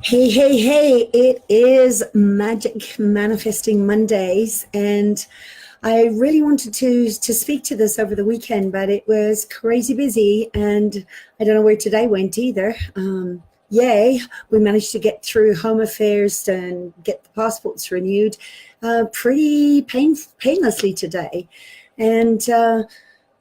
Hey, hey, hey, it is Magic Manifesting Mondays, and I really wanted to speak to this over the weekend, but it was crazy busy, and I don't know where today went either. Yay, we managed to get through home affairs and get the passports renewed pretty painlessly today. And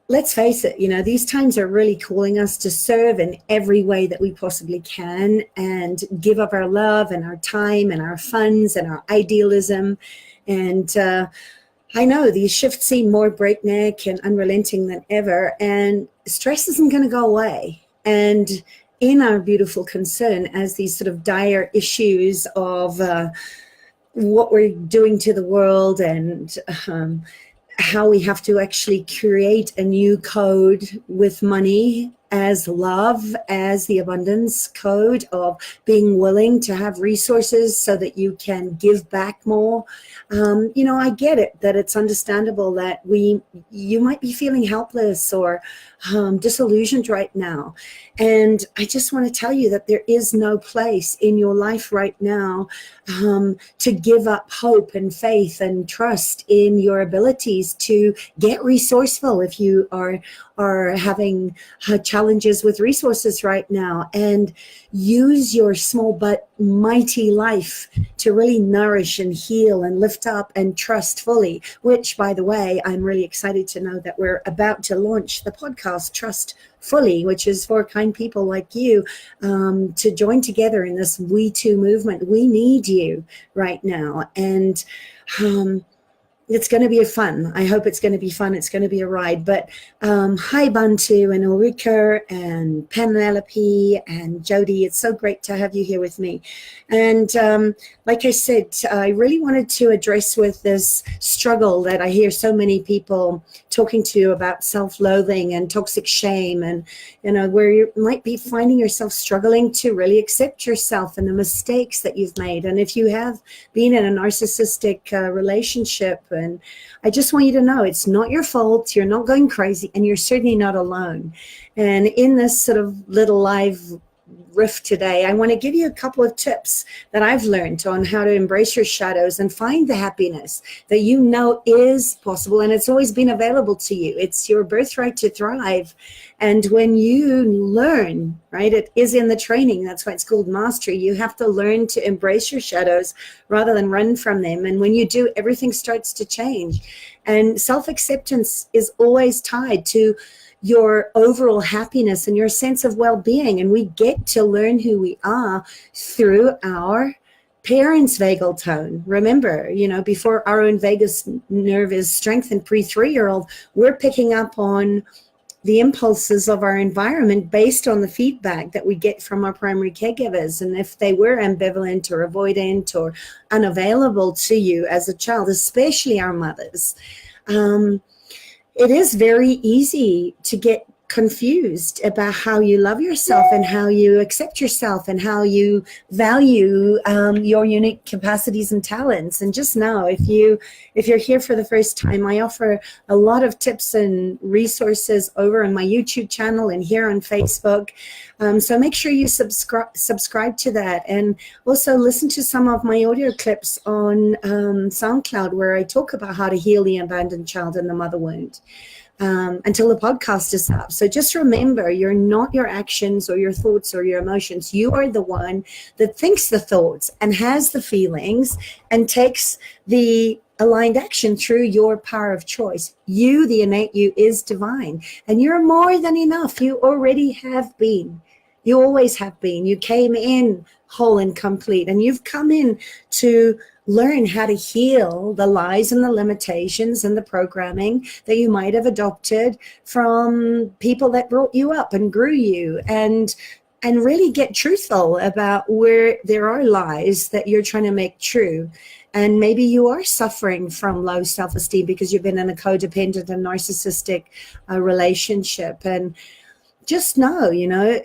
let's face it, these times are really calling us to serve in every way that we possibly can and give up our love and our time and our funds and our idealism. And I know these shifts seem more breakneck and unrelenting than ever, and stress isn't going to go away. And in our beautiful concern as these sort of dire issues of what we're doing to the world and how we have to actually create a new code with money as love, as the abundance code of being willing to have resources so that you can give back more. I get it, that it's understandable that you might be feeling helpless or disillusioned right now. And I just want to tell you that there is no place in your life right now to give up hope and faith and trust in your abilities to get resourceful if you are having challenges with resources right now, and use your small but mighty life to really nourish and heal and lift up and trust fully, which, by the way, I'm really excited to know that we're about to launch the podcast Trust Fully, which is for kind people like you to join together in this We Too movement. We need you right now. And it's going to be fun. I hope it's going to be fun. It's going to be a ride. But hi, Bantu and Ulrika and Penelope and Jody. It's so great to have you here with me. And like I said, I really wanted to address with this struggle that I hear so many people talking to about self-loathing and toxic shame, and where you might be finding yourself struggling to really accept yourself and the mistakes that you've made. And if you have been in a narcissistic relationship, and I just want you to know it's not your fault. You're not going crazy, and you're certainly not alone. And in this sort of little live riff today, I want to give you a couple of tips that I've learned on how to embrace your shadows and find the happiness that you know is possible, and it's always been available to you. It's your birthright to thrive. And when you learn, right, it is in the training. That's why it's called mastery. You have to learn to embrace your shadows rather than run from them. And when you do, everything starts to change. And self-acceptance is always tied to your overall happiness and your sense of well-being. And we get to learn who we are through our parents' vagal tone. Remember, before our own vagus nerve is strengthened pre-3-year-old, we're picking up on the impulses of our environment based on the feedback that we get from our primary caregivers. And if they were ambivalent or avoidant or unavailable to you as a child, especially our mothers, it is very easy to get confused about how you love yourself and how you accept yourself and how you value your unique capacities and talents. And just know, if you're here for the first time, I offer a lot of tips and resources over on my YouTube channel and here on Facebook. So make sure you subscribe to that, and also listen to some of my audio clips on SoundCloud, where I talk about how to heal the abandoned child in the mother wound. Until the podcast is up. So just remember, you're not your actions or your thoughts or your emotions. You are the one that thinks the thoughts and has the feelings and takes the aligned action through your power of choice. You, the innate you, is divine, and you're more than enough. You already have been. You always have been. You came in whole and complete, and you've come in to learn how to heal the lies and the limitations and the programming that you might have adopted from people that brought you up and grew you, and really get truthful about where there are lies that you're trying to make true. And maybe you are suffering from low self-esteem because you've been in a codependent and narcissistic relationship. And just know,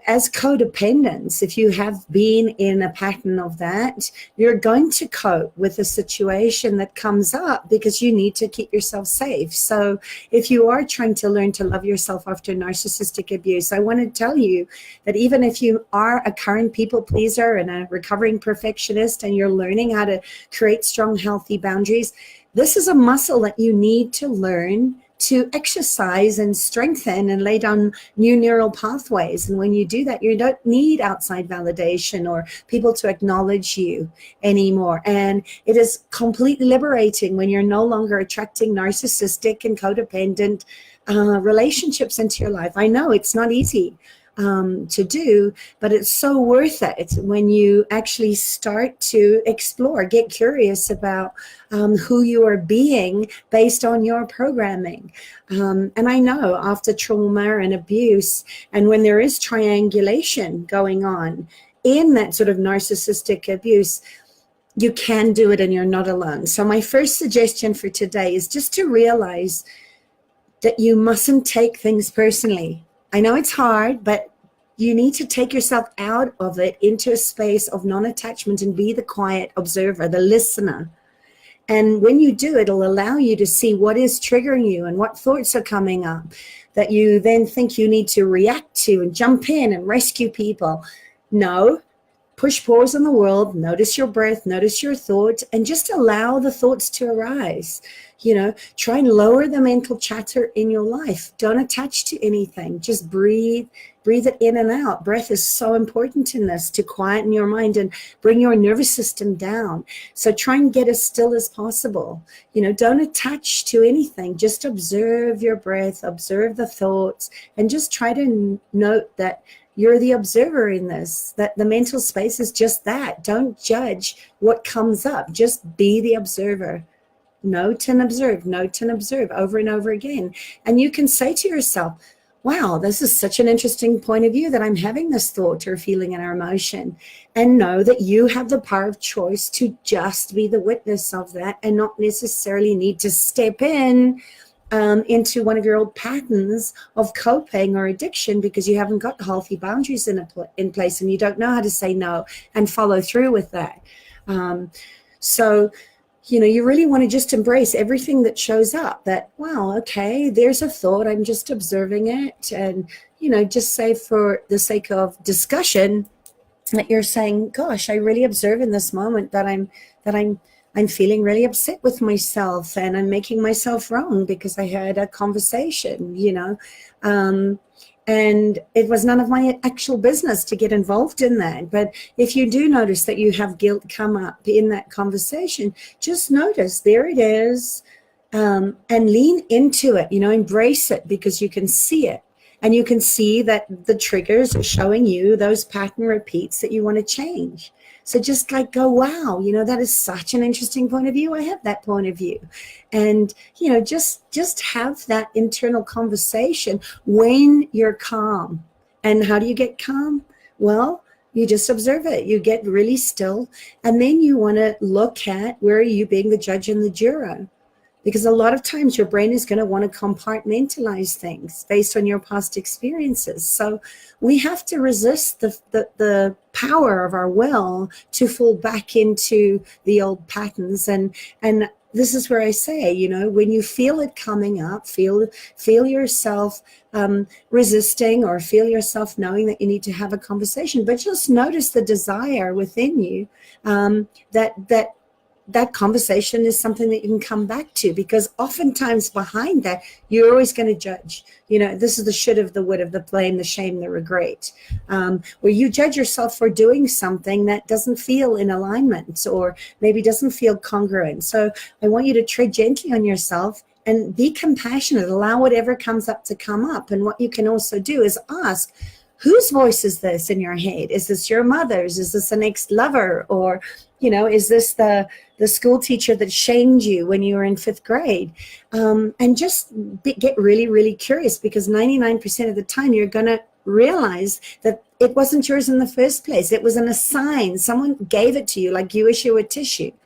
as codependents, if you have been in a pattern of that, you're going to cope with a situation that comes up because you need to keep yourself safe. So if you are trying to learn to love yourself after narcissistic abuse, I want to tell you that even if you are a current people pleaser and a recovering perfectionist and you're learning how to create strong, healthy boundaries, this is a muscle that you need to learn to exercise and strengthen and lay down new neural pathways. And when you do that, you don't need outside validation or people to acknowledge you anymore. And it is completely liberating when you're no longer attracting narcissistic and codependent relationships into your life. I know it's not easy to do, but it's so worth it when you actually start to explore, get curious about who you are being based on your programming. And I know after trauma and abuse, and when there is triangulation going on in that sort of narcissistic abuse, you can do it and you're not alone. So my first suggestion for today is just to realize that you mustn't take things personally. I know it's hard, but you need to take yourself out of it into a space of non-attachment and be the quiet observer, the listener. And when you do, it'll allow you to see what is triggering you and what thoughts are coming up that you then think you need to react to and jump in and rescue people. No. Push pause on the world, notice your breath, notice your thoughts, and just allow the thoughts to arise. Try and lower the mental chatter in your life. Don't attach to anything. Just breathe it in and out. Breath is so important in this to quieten your mind and bring your nervous system down. So try and get as still as possible. Don't attach to anything. Just observe your breath, observe the thoughts, and just try to note that you're the observer in this, that the mental space is just that. Don't judge what comes up. Just be the observer. Note and observe over and over again. And you can say to yourself, wow, this is such an interesting point of view that I'm having this thought or feeling or emotion. And know that you have the power of choice to just be the witness of that and not necessarily need to step into one of your old patterns of coping or addiction because you haven't got healthy boundaries in place and you don't know how to say no and follow through with that. So you really want to just embrace everything that shows up, that, wow, okay, there's a thought, I'm just observing it. And, just say for the sake of discussion that you're saying, gosh, I really observe in this moment that I'm feeling really upset with myself and I'm making myself wrong because I had a conversation, and it was none of my actual business to get involved in that. But if you do notice that you have guilt come up in that conversation, just notice there it is, and lean into it, embrace it because you can see it. And you can see that the triggers are showing you those pattern repeats that you want to change. So just go, wow, that is such an interesting point of view. I have that point of view. And, just have that internal conversation when you're calm. And how do you get calm? Well, you just observe it. You get really still. And then you want to look at where are you being the judge and the juror. Because a lot of times your brain is going to want to compartmentalize things based on your past experiences. So we have to resist the power of our will to fall back into the old patterns. And this is where I say, when you feel it coming up, feel yourself resisting or feel yourself knowing that you need to have a conversation, but just notice the desire within you that conversation is something that you can come back to, because oftentimes behind that, you're always going to judge. This is the should of the would of the blame, the shame, the regret, where you judge yourself for doing something that doesn't feel in alignment or maybe doesn't feel congruent. So I want you to tread gently on yourself and be compassionate. Allow whatever comes up to come up. And what you can also do is ask, whose voice is this in your head? Is this your mother's? Is this an ex-lover? Or, is this the school teacher that shamed you when you were in 5th grade? And just get really, really curious, because 99% of the time you're going to realize that it wasn't yours in the first place. It was an assign. Someone gave it to you, like you issue a ticket,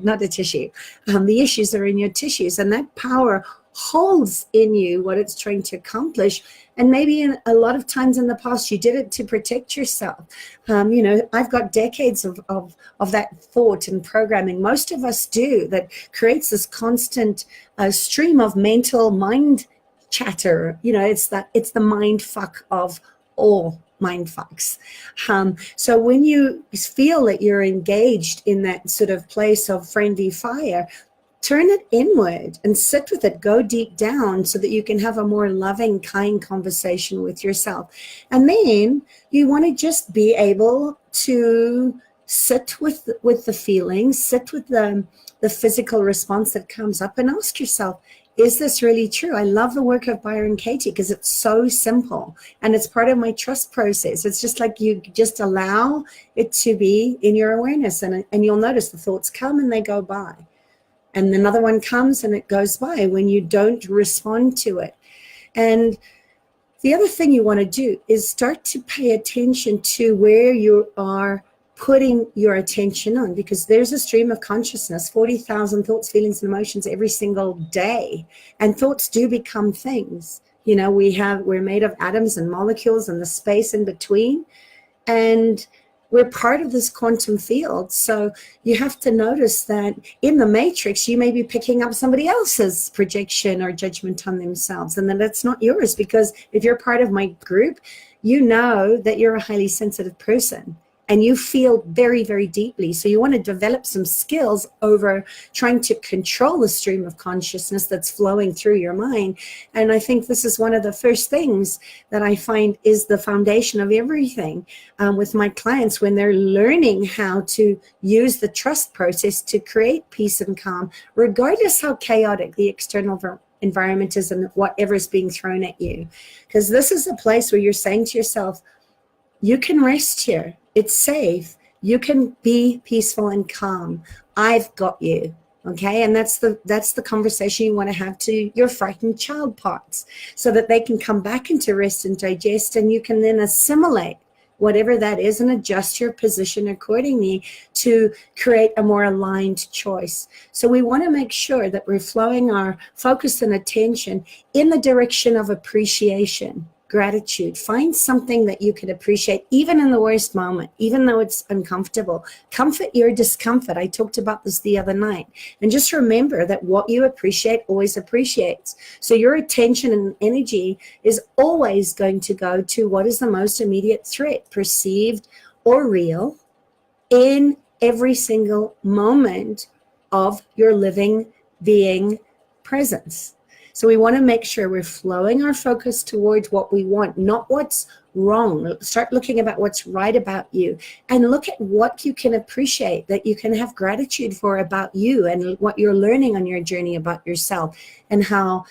not a tissue. The issues are in your tissues, and that power holds in you what it's trying to accomplish. And maybe a lot of times in the past, you did it to protect yourself. I've got decades of that thought and programming. Most of us do, that creates this constant stream of mental mind chatter. It's the mind fuck of all mind fucks. So when you feel that you're engaged in that sort of place of friendly fire, turn it inward and sit with it, go deep down so that you can have a more loving, kind conversation with yourself. And then you want to just be able to sit with the feelings, sit with the physical response that comes up, and ask yourself, is this really true? I love the work of Byron Katie because it's so simple and it's part of my trust process. It's just like you just allow it to be in your awareness, and you'll notice the thoughts come and they go by. And another one comes and it goes by when you don't respond to it. And the other thing you want to do is start to pay attention to where you are putting your attention on, because there's a stream of consciousness, 40,000 thoughts, feelings, and emotions every single day. And thoughts do become things. We're made of atoms and molecules and the space in between. And we're part of this quantum field. So you have to notice that in the matrix, you may be picking up somebody else's projection or judgment on themselves, and that it's not yours, because if you're part of my group, you know that you're a highly sensitive person. And you feel very, very deeply. So you want to develop some skills over trying to control the stream of consciousness that's flowing through your mind. And I think this is one of the first things that I find is the foundation of everything with my clients when they're learning how to use the trust process to create peace and calm, regardless how chaotic the external environment is and whatever is being thrown at you. Because this is a place where you're saying to yourself, you can rest here. It's safe. You can be peaceful and calm. I've got you. Okay. And that's the conversation you want to have to your frightened child parts, so that they can come back into rest and digest, and you can then assimilate whatever that is and adjust your position accordingly to create a more aligned choice. So we want to make sure that we're flowing our focus and attention in the direction of appreciation. Gratitude. Find something that you can appreciate, even in the worst moment, even though it's uncomfortable. Comfort your discomfort. I talked about this the other night. And just remember that what you appreciate always appreciates. So your attention and energy is always going to go to what is the most immediate threat, perceived or real, in every single moment of your living being presence. So we want to make sure we're flowing our focus towards what we want, not what's wrong. Start looking about what's right about you, and look at what you can appreciate, that you can have gratitude for about you and what you're learning on your journey about yourself, and how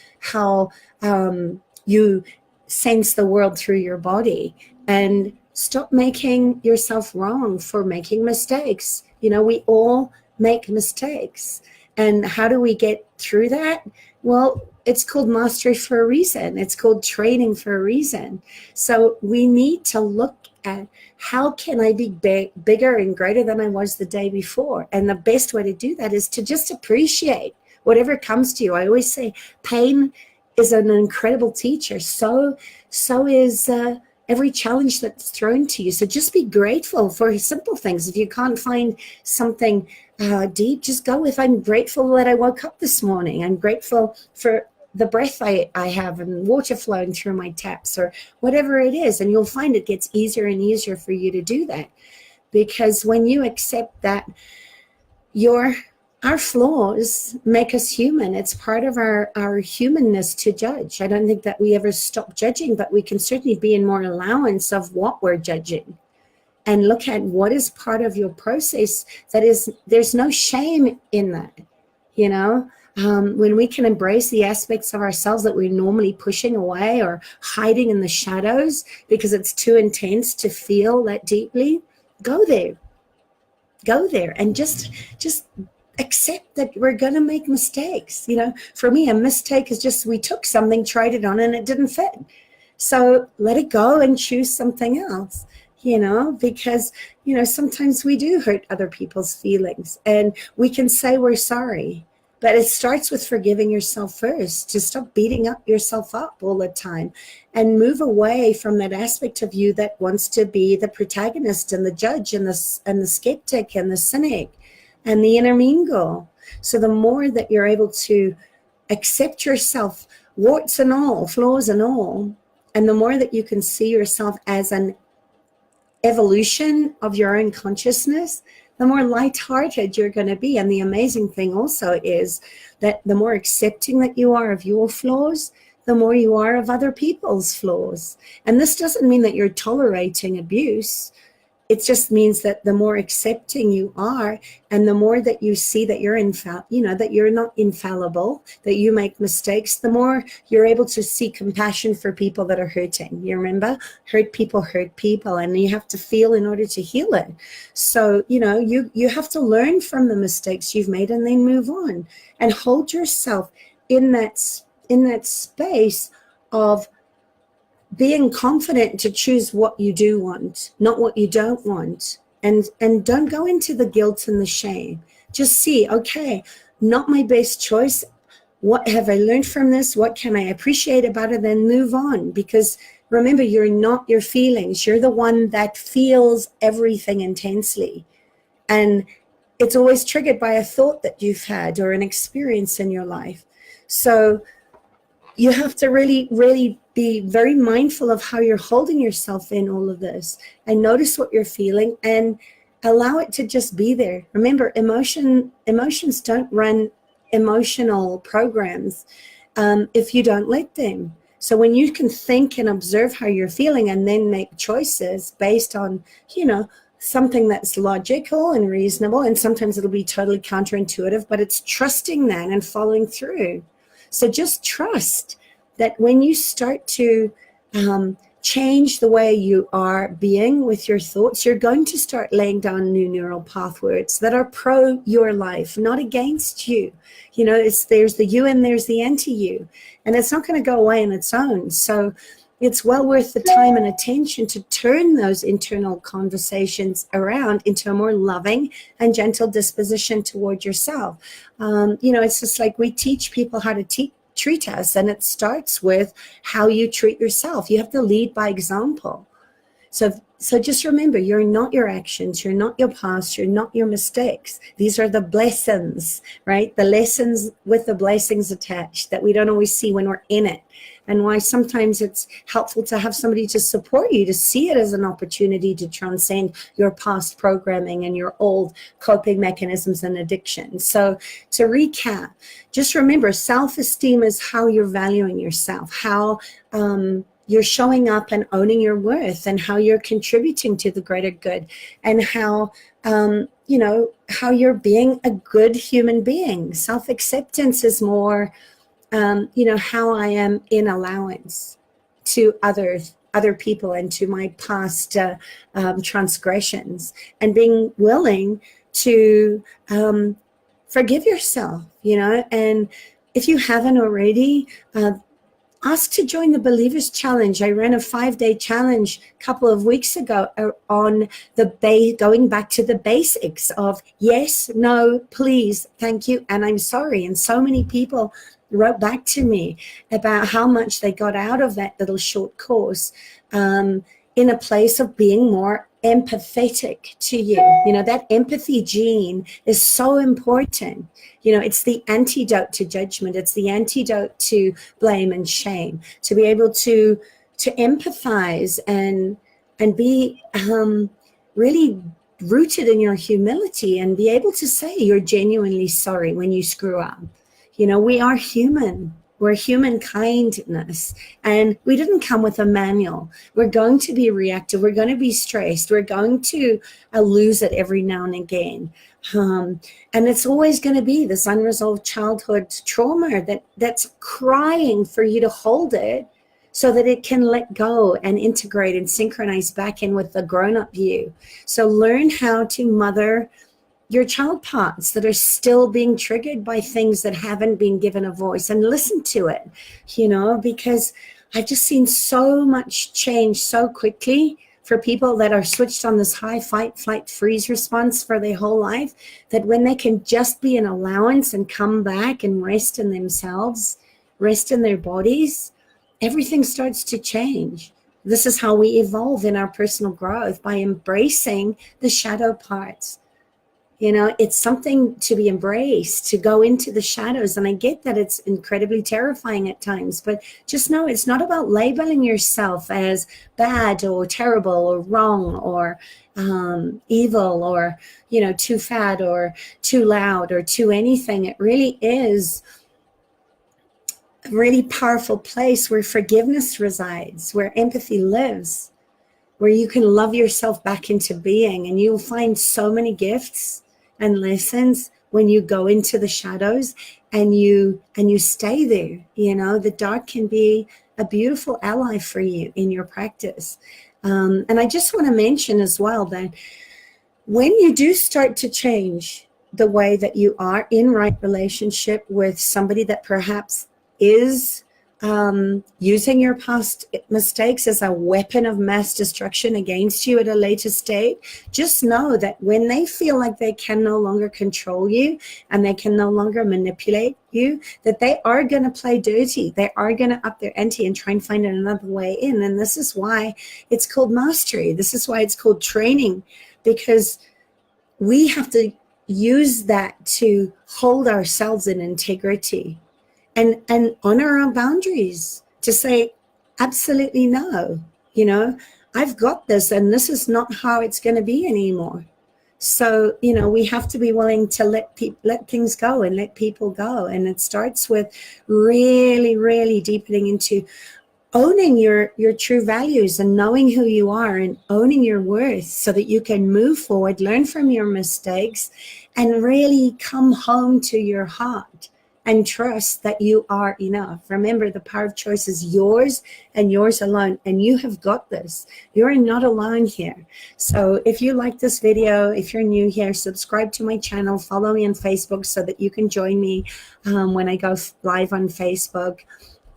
you sense the world through your body. And stop making yourself wrong for making mistakes. We all make mistakes. And how do we get through that? Well, it's called mastery for a reason. It's called training for a reason. So we need to look at how can I be bigger and greater than I was the day before? And the best way to do that is to just appreciate whatever comes to you. I always say pain is an incredible teacher. So is every challenge that's thrown to you. So just be grateful for simple things. If you can't find something deep, just go with, I'm grateful that I woke up this morning. I'm grateful for the breath I have and water flowing through my taps, or whatever it is. And you'll find it gets easier and easier for you to do that. Because when you accept that our flaws make us human, it's part of our humanness to judge. I don't think that we ever stop judging, but we can certainly be in more allowance of what we're judging. And look at what is part of your process there's no shame in that, when we can embrace the aspects of ourselves that we're normally pushing away or hiding in the shadows because it's too intense to feel that deeply, go there and just accept that we're going to make mistakes. For me, a mistake is just we took something, tried it on, and it didn't fit. So let it go and choose something else. Because, sometimes we do hurt other people's feelings, and we can say we're sorry. But it starts with forgiving yourself first, to stop beating up yourself up all the time and move away from that aspect of you that wants to be the protagonist and the judge and the skeptic and the cynic and the intermingle. So the more that you're able to accept yourself, warts and all, flaws and all, and the more that you can see yourself as an evolution of your own consciousness, the more lighthearted you're going to be. And the amazing thing also is that the more accepting that you are of your flaws, the more you are of other people's flaws. And this doesn't mean that you're tolerating abuse. It just means that the more accepting you are, and the more that you see that you're that you're not infallible, that you make mistakes, the more you're able to see compassion for people that are hurting. You remember, hurt people, and you have to feel in order to heal it. So, you have to learn from the mistakes you've made and then move on and hold yourself in that space of being confident to choose what you do want, not what you don't want. And don't go into the guilt and the shame. Just see, okay, not my best choice. What have I learned from this? What can I appreciate about it? Then move on. Because remember, you're not your feelings. You're the one that feels everything intensely. And it's always triggered by a thought that you've had or an experience in your life. So you have to really, really be very mindful of how you're holding yourself in all of this, and notice what you're feeling and allow it to just be there. Remember, emotions don't run emotional programs if you don't let them. So when you can think and observe how you're feeling and then make choices based on, something that's logical and reasonable, and sometimes it'll be totally counterintuitive, but it's trusting that and following through. So just trust that when you start to change the way you are being with your thoughts, you're going to start laying down new neural pathways that are pro your life, not against you. There's the you and there's the anti-you, and it's not going to go away on its own. So it's well worth the time and attention to turn those internal conversations around into a more loving and gentle disposition toward yourself. It's just like we teach people how to treat us, and it starts with how you treat yourself. You have to lead by example. So just remember, you're not your actions, you're not your past, you're not your mistakes. These are the blessings, right? The lessons with the blessings attached that we don't always see when we're in it. And why sometimes it's helpful to have somebody to support you, to see it as an opportunity to transcend your past programming and your old coping mechanisms and addictions. So to recap, just remember, self-esteem is how you're valuing yourself, how you're showing up and owning your worth, and how you're contributing to the greater good, and how how you're being a good human being. Self-acceptance is more how I am in allowance to other people and to my past transgressions, and being willing to forgive yourself, and if you haven't already, ask to join the Believers Challenge. I ran a 5-day challenge a couple of weeks ago on going back to the basics of yes, no, please, thank you, and I'm sorry. And so many people wrote back to me about how much they got out of that little short course in a place of being more empathetic to you. That empathy gene is so important. It's the antidote to judgment. It's the antidote to blame and shame. To be able to empathize and be really rooted in your humility, and be able to say you're genuinely sorry when you screw up. We are human. We're human kindness, and we didn't come with a manual. We're going to be reactive. We're going to be stressed. We're going to lose it every now and again. And it's always going to be this unresolved childhood trauma that's crying for you to hold it so that it can let go and integrate and synchronize back in with the grown-up you. So learn how to mother your child parts that are still being triggered by things that haven't been given a voice, and listen to it, because I've just seen so much change so quickly for people that are switched on this high fight, flight, freeze response for their whole life, that when they can just be an allowance and come back and rest in themselves, rest in their bodies, everything starts to change. This is how we evolve in our personal growth, by embracing the shadow parts. You know, it's something to be embraced, to go into the shadows. And I get that it's incredibly terrifying at times, but just know it's not about labeling yourself as bad or terrible or wrong or evil or, you know, too fat or too loud or too anything. It really is a really powerful place where forgiveness resides, where empathy lives, where you can love yourself back into being. And you'll find so many gifts and lessons when you go into the shadows and you stay there. You know, the dark can be a beautiful ally for you in your practice. And I just want to mention as well that when you do start to change the way that you are in right relationship with somebody that perhaps is using your past mistakes as a weapon of mass destruction against you at a later state, just know that when they feel like they can no longer control you and they can no longer manipulate you, that they are going to play dirty. They are going to up their ante and try and find another way in. And this is why it's called mastery. This is why it's called training, because we have to use that to hold ourselves in integrity. And honor our boundaries, to say, absolutely no, you know, I've got this and this is not how it's going to be anymore. So, you know, we have to be willing to let things go and let people go. And it starts with really, really deepening into owning your true values and knowing who you are and owning your worth, so that you can move forward, learn from your mistakes, and really come home to your heart. And trust that you are enough. Remember, the power of choice is yours and yours alone. And you have got this. You're not alone here. So if you like this video, if you're new here, subscribe to my channel. Follow me on Facebook so that you can join me when I go live on Facebook.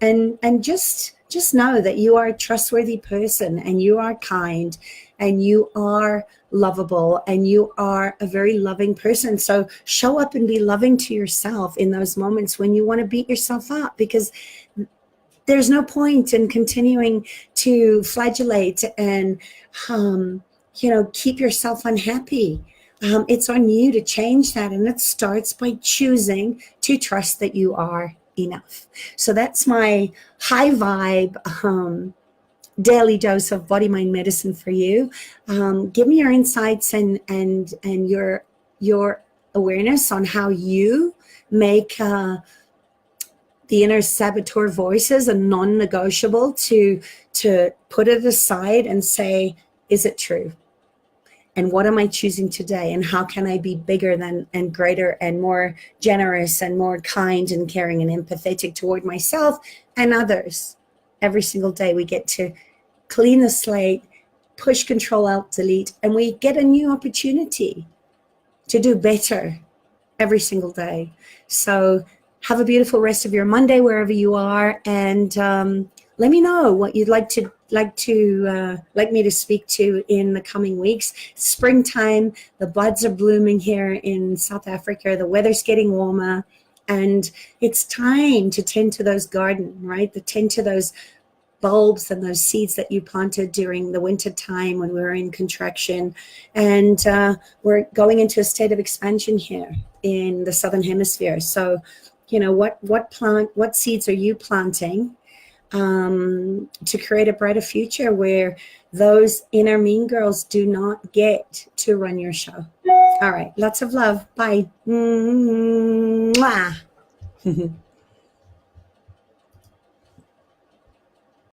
And just know that you are a trustworthy person, and you are kind, and you are lovable, and you are a very loving person. So show up and be loving to yourself in those moments when you want to beat yourself up, because there's no point in continuing to flagellate and you know, keep yourself unhappy. It's on you to change that, and it starts by choosing to trust that you are enough. So that's my high vibe daily dose of body mind medicine for you. Give me your insights and your awareness on how you make the inner saboteur voices a non-negotiable, to put it aside and say, is it true? And what am I choosing today? And how can I be bigger than and greater and more generous and more kind and caring and empathetic toward myself and others? Every single day we get to clean the slate, push Control Alt Delete, and we get a new opportunity to do better every single day. So have a beautiful rest of your Monday wherever you are, and let me know what you'd like me to speak to in the coming weeks. Springtime, the buds are blooming here in South Africa. The weather's getting warmer, and it's time to tend to those garden, right? To tend to those bulbs and those seeds that you planted during the winter time when we were in contraction. And we're going into a state of expansion here in the Southern Hemisphere. So, you know, what seeds are you planting to create a brighter future where those inner mean girls do not get to run your show? All right. Lots of love. Bye. Mwah.